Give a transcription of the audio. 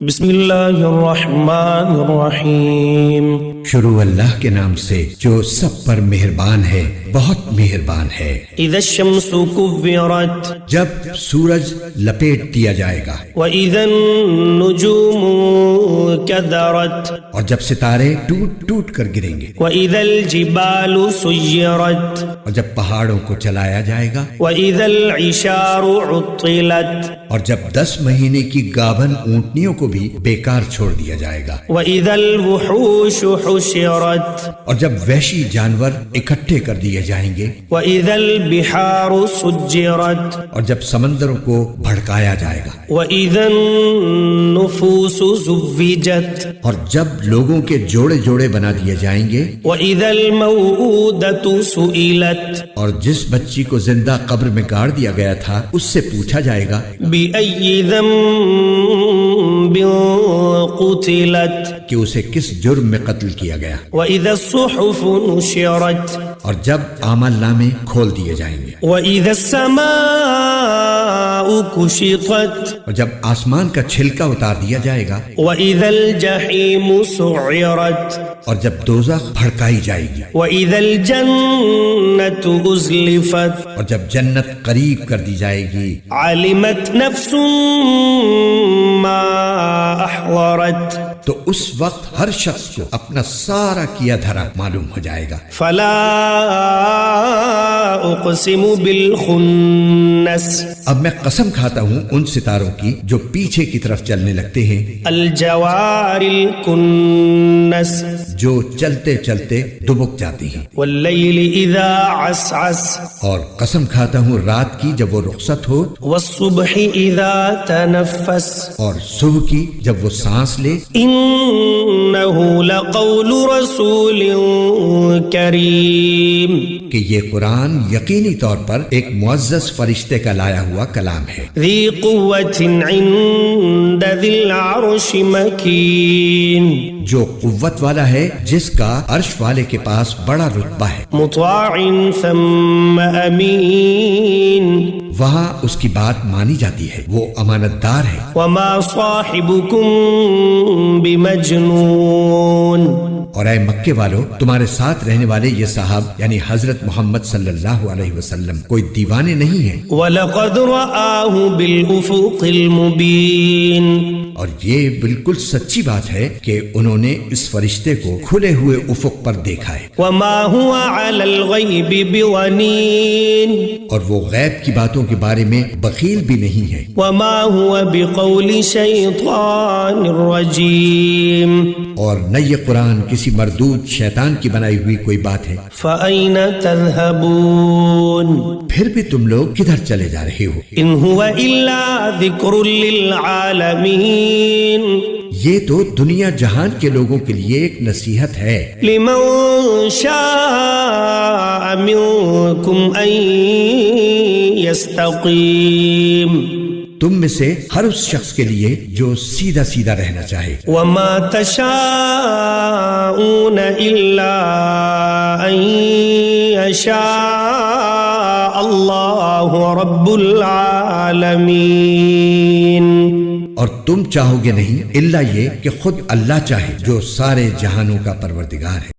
بسم اللہ الرحمن الرحیم۔ شروع اللہ کے نام سے جو سب پر مہربان ہے، بہت مہربان ہے۔ اذا الشمس کورت، جب سورج لپیٹ دیا جائے گا، واذا النجوم کدرت، اور جب ستارے ٹوٹ ٹوٹ کر گریں گے، واذا الجبال سیرت، اور جب پہاڑوں کو چلایا جائے گا، واذا العشار عطلت، اور جب 10 مہینے کی گابھن اونٹنیوں کو بھی بیکار چھوڑ دیا جائے گا، واذا الوحوش حشرت، اور جب وحشی جانور اکٹھے کر دیے جائیں گے، واذا البحار سجرت، اور جب سمندروں کو بھڑکایا جائے گا، واذا النفوس زوجت، اور جب لوگوں کے جوڑے جوڑے بنا دیے جائیں گے، واذا الموءودۃ سئلت، اور جس بچی کو زندہ قبر میں گاڑ دیا گیا تھا اس سے پوچھا جائے گا بأي ذنب قتلت، کہ اسے کس جرم میں قتل کیا گیا، وإذا الصحف نشرت، اور جب اعمال نامے کھول دیے جائیں گے، وإذا السماء كشطت، اور جب آسمان کا چھلکا اتار دیا جائے گا، وإذا الجحيم سعرت، اور جب دوزخ بھڑکائی جائے گی، وإذا الجنة أزلفت، اور جب جنت قریب کر دی جائے گی، علمت نفس ما أحضرت، تو اس وقت ہر شخص کو اپنا سارا کیا دھرا معلوم ہو جائے گا۔ فلا اقسم بالخنس، اب میں قسم کھاتا ہوں ان ستاروں کی جو پیچھے کی طرف چلنے لگتے ہیں، الجوار الکنس، جو چلتے چلتے دبک جاتی ہیں، واللیل اذا عسعس، اور قسم کھاتا ہوں رات کی جب وہ رخصت ہو، والصبح اذا تنفس، اور صبح کی جب وہ سانس لے، انه لقول رسول کریم، کہ یہ قرآن یقینی طور پر ایک معزز فرشتے کا لایا ہوا کلام ہے، ذی قوة عند ذی العرش مکین، جو قوت والا ہے جس کا عرش والے کے پاس بڑا رتبہ ہے، مطاع ثم امین، وہاں اس کی بات مانی جاتی ہے، وہ امانت دار ہے، وما صاحبكم بمجنون، اور اے مکے والو تمہارے ساتھ رہنے والے یہ صاحب یعنی حضرت محمد صلی اللہ علیہ وسلم کوئی دیوانے نہیں ہیں، وَلَقَدْ رَآهُ بِالْأُفُقِ الْمُبِينِ، اور یہ بالکل سچی بات ہے کہ انہوں نے اس فرشتے کو کھلے ہوئے افق پر دیکھا ہے، وَمَا هُوَ عَلَى الْغَيْبِ بِضَنِينٍ، اور وہ غیب کی باتوں کے بارے میں بخیل بھی نہیں ہے، وَمَا هُوَ بِقَوْلِ شَيْطَانٍ رَجِيمٍ، اور نہ یہ قرآن کسی مردود شیطان کی بنائی ہوئی کوئی بات ہے، فَأَيْنَ تَذْهَبُونَ، پھر بھی تم لوگ کدھر چلے جا رہے ہو؟ إِنْ هُوَ إِلَّا ذِكْرٌ لِلْعَالَمِينَ، یہ تو دنیا جہان کے لوگوں کے لیے ایک نصیحت ہے، لمن شاء منكم أن يستقيم، تم میں سے ہر اس شخص کے لیے جو سیدھا سیدھا رہنا چاہے، وما تشاءون إلا أن يشاء الله رب العالمين، اور تم چاہو گے نہیں الا یہ کہ خود اللہ چاہے جو سارے جہانوں کا پروردگار ہے۔